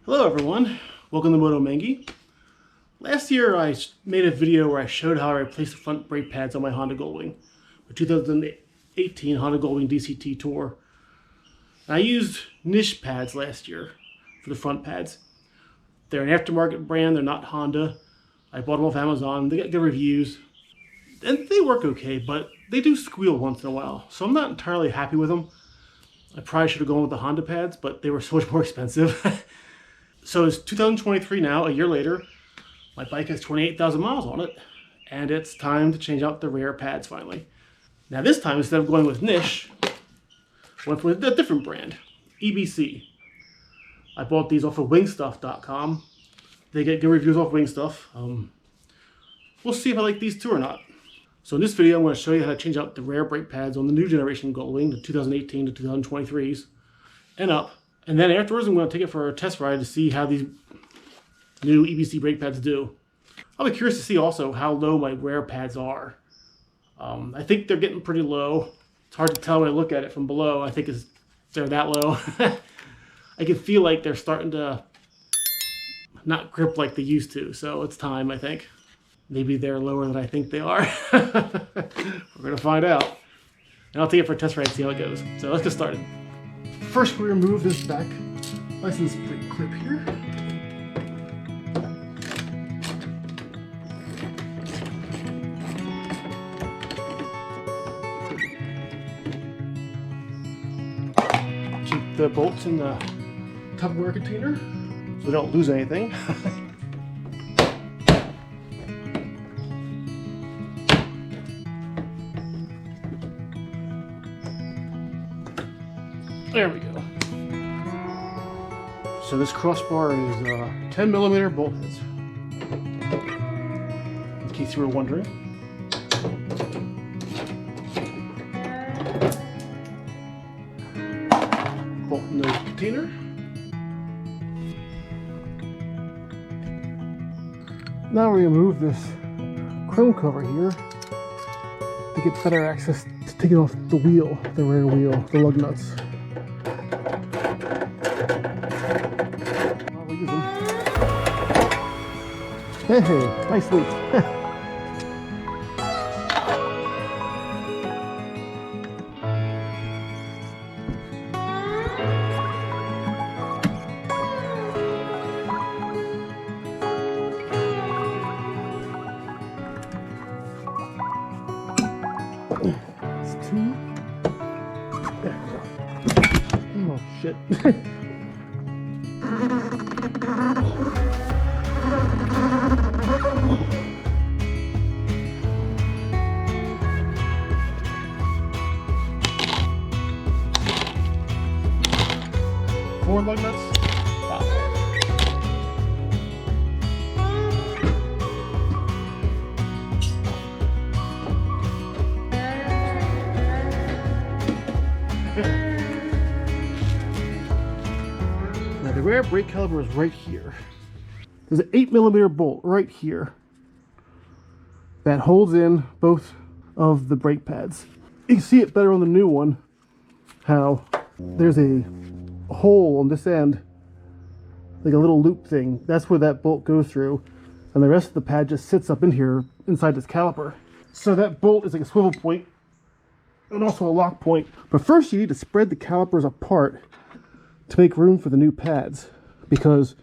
Hello everyone, welcome to Moto Mengy. Last year I made a video where I showed how I replaced the front brake pads on my Honda Goldwing, the 2018 Honda Goldwing DCT Tour. And I used niche pads last year for the front pads. They're an aftermarket brand, they're not Honda. I bought them off Amazon, they got good reviews. And they work okay, but they do squeal once in a while, so I'm not entirely happy with them. I probably should have gone with the Honda pads, but they were so much more expensive. So it's 2023 now, a year later. My bike has 28,000 miles on it, and it's time to change out the rear pads finally. Now this time, instead of going with niche, I went with a different brand, EBC. I bought these off of wingstuff.com. They get good reviews off Wingstuff. We'll see if I like these two or not. So in this video, I'm going to show you how to change out the rear brake pads on the new generation Goldwing, the 2018 to 2023s, and up. And then afterwards, I'm going to take it for a test ride to see how these new EBC brake pads do. I'll be curious to see also how low my rear pads are. I think they're getting pretty low. It's hard to tell when I look at it from below. I think they're that low. I can feel like they're starting to not grip like they used to. So it's time, I think. Maybe they're lower than I think they are. We're going to find out. And I'll take it for a test ride and see how it goes. So let's get started. First, we remove this back license plate clip here. Keep the bolts in the Tupperware container so we don't lose anything. There we go. So this crossbar is 10mm bolt heads. In case you were wondering. Bolt in the container. Now we remove this chrome cover here to get better access to taking off the wheel, the rear wheel, the lug nuts. Hey, nice leak. It's two. There we go. Oh, shit. Four lug nuts. Now the rear brake caliper is right here. There's an 8mm bolt right here that holds in both of the brake pads. You can see it better on the new one, how there's a hole on this end, like a little loop thing. That's where that bolt goes through, and the rest of the pad just sits up in here inside this caliper. So that bolt is like a swivel point and also a lock point. But first you need to spread the calipers apart to make room for the new pads, because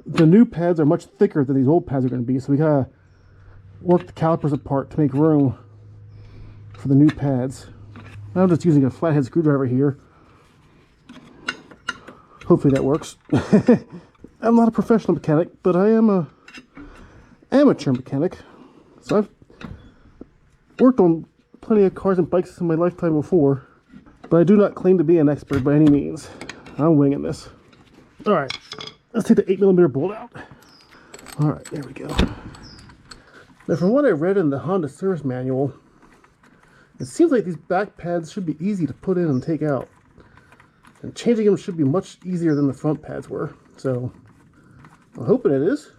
the new pads are much thicker than these old pads are going to be, so we gotta work the calipers apart to make room for the new pads. I'm just using a flathead screwdriver here. Hopefully that works. I'm not a professional mechanic, but I am a amateur mechanic. So I've worked on plenty of cars and bikes in my lifetime before, but I do not claim to be an expert by any means. I'm winging this. All right, let's take the 8mm bolt out. All right, there we go. Now from what I read in the Honda service manual, it seems like these back pads should be easy to put in and take out. And changing them should be much easier than the front pads were. So, I'm hoping it is.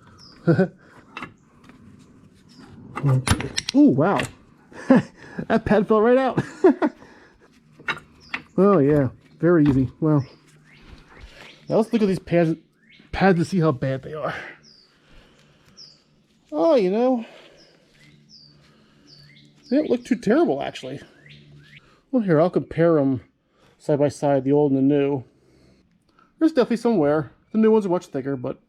Oh, wow. That pad fell right out. Oh, yeah. Very easy. Well, now let's look at these pads pads to see how bad they are. Oh, you know, they don't look too terrible, actually. Well, here, I'll compare them side by side, the old and the new. There's definitely some wear. The new ones are much thicker, but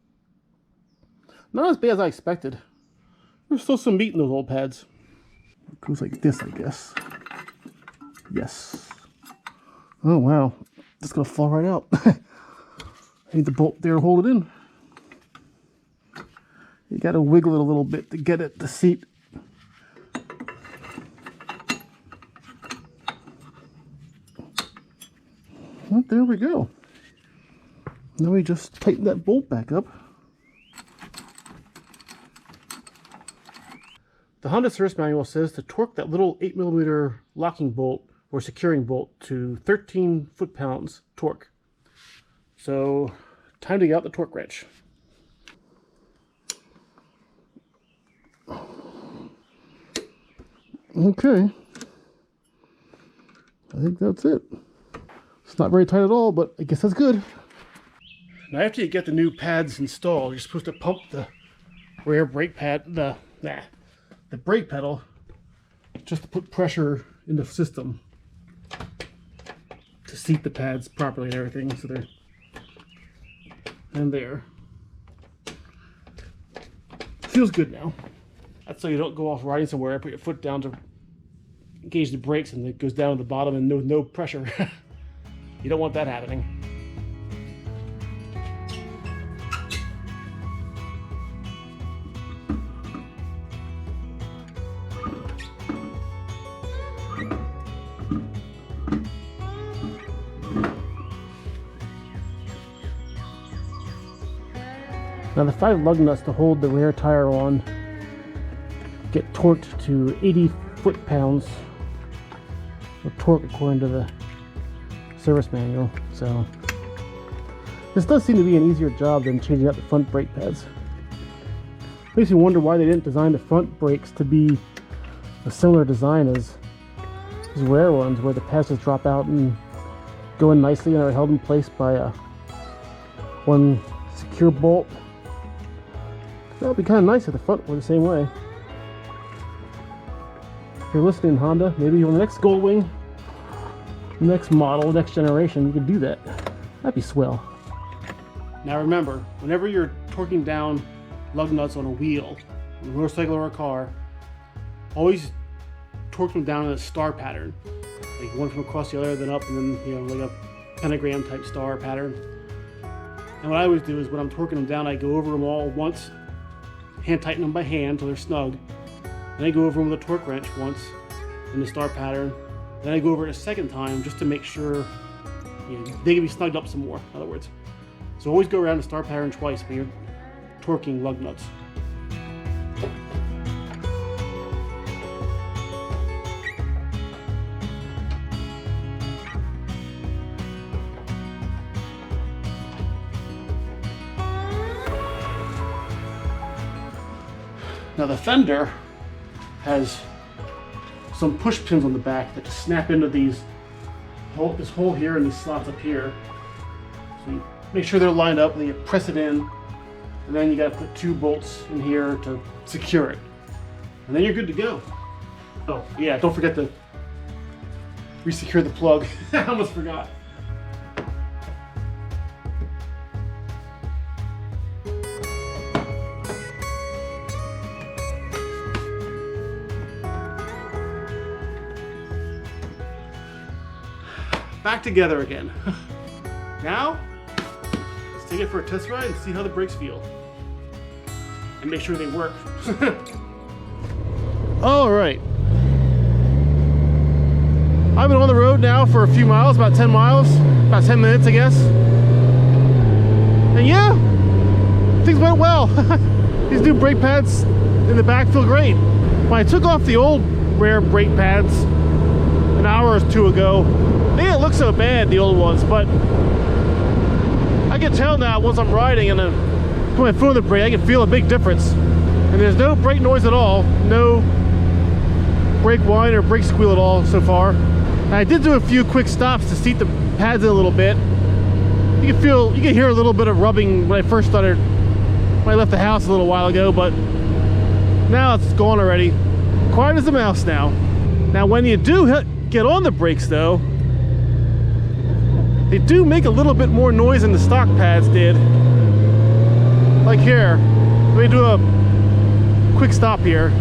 not as bad as I expected. There's still some meat in those old pads. It goes like this, I guess. Yes. Oh, wow. It's going to fall right out. I need the bolt there to hold it in. You got to wiggle it a little bit to get it to seat. Well, there we go. Now we just tighten that bolt back up. The Honda service manual says to torque that little 8mm locking bolt or securing bolt to 13 foot-pounds torque. So, time to get out the torque wrench. Okay. I think that's it. It's not very tight at all, but I guess that's good. Now after you get the new pads installed, you're supposed to pump the rear brake pad, the brake pedal, just to put pressure in the system to seat the pads properly and everything. So they're and there. Feels good now. That's so you don't go off riding somewhere, put your foot down to engage the brakes and it goes down to the bottom and no pressure. You don't want that happening. Now the 5 lug nuts to hold the rear tire on get torqued to 80 foot-pounds of torque according to the service manual. So this does seem to be an easier job than changing out the front brake pads. Makes me wonder why they didn't design the front brakes to be a similar design as these rare ones, where the pads just drop out and go in nicely and are held in place by one secure bolt. That would be kind of nice if the front were the same way. If you're listening, Honda, maybe on the next Goldwing, next model, next generation, you could do that. That'd be swell. Now remember, whenever you're torquing down lug nuts on a wheel, on a motorcycle or a car, always torque them down in a star pattern. Like one from across the other, then up, and then, you know, like a pentagram type star pattern. And what I always do is when I'm torquing them down, I go over them all once, hand tighten them by hand until they're snug. Then I go over them with a torque wrench once in the star pattern. Then I go over it a second time just to make sure, you know, they can be snugged up some more, in other words. So always go around the star pattern twice when you're torquing lug nuts. Now the fender has some push pins on the back that just snap into this hole here and these slots up here. So you make sure they're lined up, and then you press it in, and then you got to put 2 bolts in here to secure it. And then you're good to go. Oh yeah, don't forget to resecure the plug. I almost forgot. Back together again. Now, let's take it for a test ride and see how the brakes feel. And make sure they work. All right. I've been on the road now for a few miles, about 10 miles, about 10 minutes, I guess. And yeah, things went well. These new brake pads in the back feel great. When I took off the old rear brake pads an hour or 2 ago, they didn't look so bad, the old ones, but I can tell now once I'm riding and put my foot on the brake, I can feel a big difference. And there's no brake noise at all, no brake whine or brake squeal at all so far. And I did do a few quick stops to seat the pads in a little bit. You You can hear a little bit of rubbing when I first started, when I left the house a little while ago, but now it's gone already. Quiet as a mouse now. Now when you do get on the brakes though, they do make a little bit more noise than the stock pads did. Like here, let me do a quick stop here.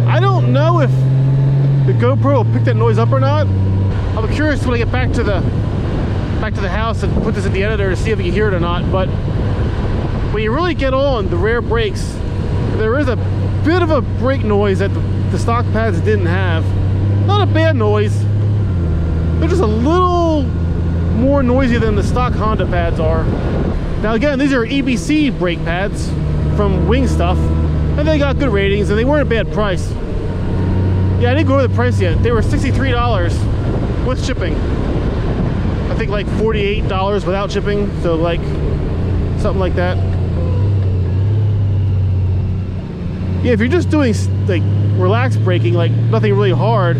I don't know if the GoPro will pick that noise up or not. I'll be curious when I get back to the house and put this in the editor to see if you can hear it or not. But when you really get on the rear brakes, there is a bit of a brake noise that the stock pads didn't have. Not a bad noise, they're just a little more noisy than the stock Honda pads are. Now again, these are EBC brake pads from Wing Stuff, and they got good ratings and they weren't a bad price. Yeah, I didn't go over the price yet. They were $63 with shipping. I think like $48 without shipping, so like something like that. Yeah, if you're just doing like relaxed braking, like nothing really hard,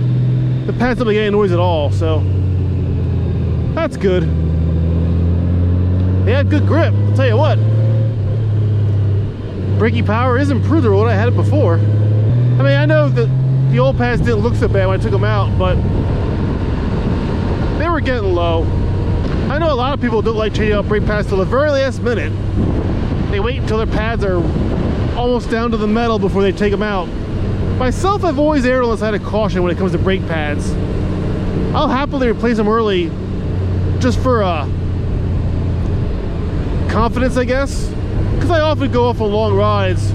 the pads don't make any noise at all, so that's good. They have good grip, I'll tell you what. Braking power is improved over what I had it before. I mean, I know that the old pads didn't look so bad when I took them out, but they were getting low. I know a lot of people don't like changing out brake pads till the very last minute. They wait until their pads are almost down to the metal before they take them out. Myself, I've always erred on the side of caution when it comes to brake pads. I'll happily replace them early just for confidence, I guess, because I often go off on long rides,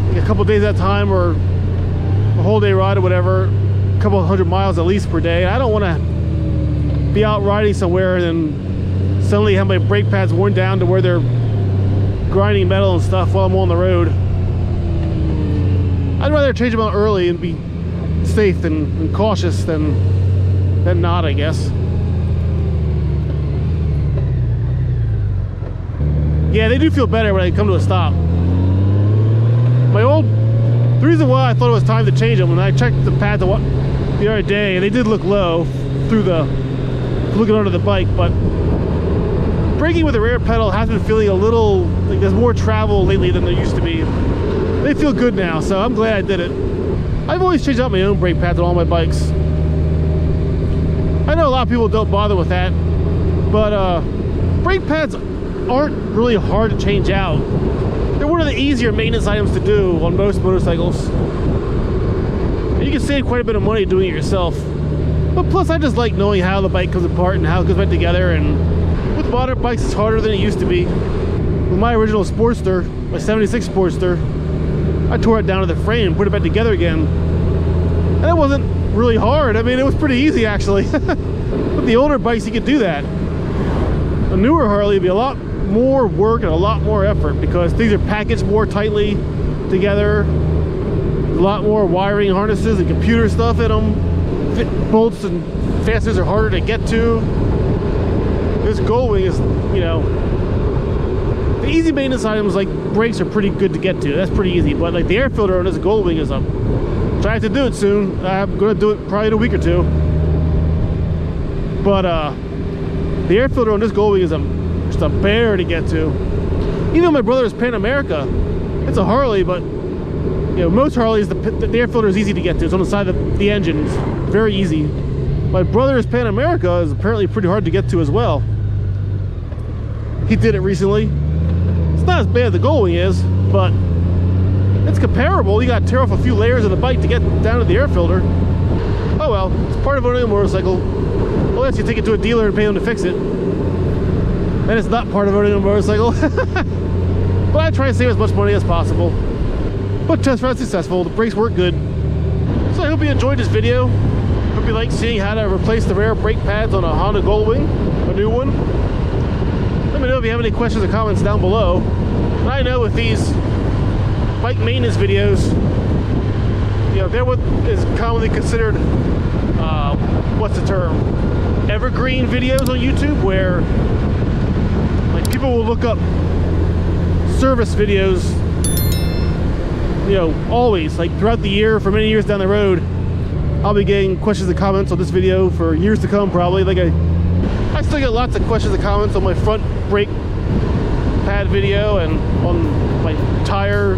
like a couple days at a time or a whole day ride or whatever, a couple hundred miles at least per day. I don't want to be out riding somewhere and then suddenly have my brake pads worn down to where they're grinding metal and stuff while I'm on the road. I'd rather change them out early and be safe and cautious than not, I guess. Yeah, they do feel better when I come to a stop. The reason why I thought it was time to change them, when I checked the pads the other day, they did look low through looking under the bike, but braking with the rear pedal has been feeling a little like there's more travel lately than there used to be. They feel good now, so I'm glad I did it. I've always changed out my own brake pads on all my bikes. I know a lot of people don't bother with that, but brake pads aren't really hard to change out. They're one of the easier maintenance items to do on most motorcycles. And you can save quite a bit of money doing it yourself. But plus, I just like knowing how the bike comes apart and how it goes back together. And with modern bikes, it's harder than it used to be. With my original Sportster, my 76 Sportster, I tore it down to the frame and put it back together again. And it wasn't really hard. I mean, it was pretty easy actually. With the older bikes, you could do that. A newer Harley would be a lot more work and a lot more effort because these are packaged more tightly together. A lot more wiring harnesses and computer stuff in them. Fit bolts and fasteners are harder to get to. This Goldwing is, you know, the easy maintenance items like brakes are pretty good to get to. That's pretty easy. But like the air filter on this Goldwing is up. So I have to do it soon. I'm going to do it probably in a week or two. But the air filter on this Goldwing is just a bear to get to. Even though my brother's Pan America, it's a Harley, but you know, most Harleys, the air filter is easy to get to. It's on the side of the engine. It's very easy. My brother's Pan America is apparently pretty hard to get to as well. He did it recently. It's not as bad as the Goldwing is, but it's comparable. You got to tear off a few layers of the bike to get down to the air filter. Oh well, it's part of owning a motorcycle. Unless you take it to a dealer and pay them to fix it. Then it's not part of owning a motorcycle. But I try to save as much money as possible. But test ride successful, the brakes work good. So I hope you enjoyed this video. Hope you like seeing how to replace the rear brake pads on a Honda Goldwing, a new one. Let me know if you have any questions or comments down below. And I know with these bike maintenance videos, you know, they're what is commonly considered, what's the term? Evergreen videos on YouTube, where like people will look up service videos, you know, always, like throughout the year for many years down the road. I'll be getting questions and comments on this video for years to come, probably. Like I still get lots of questions and comments on my front brake pad video and on my tire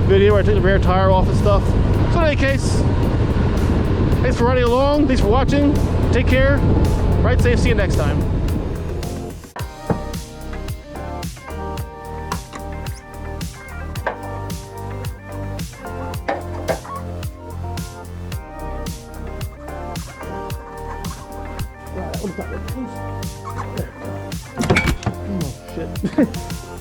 video where I take the rear tire off and stuff. So in any case, thanks for riding along. Thanks for watching. Take care. Ride safe. See you next time. Oh shit.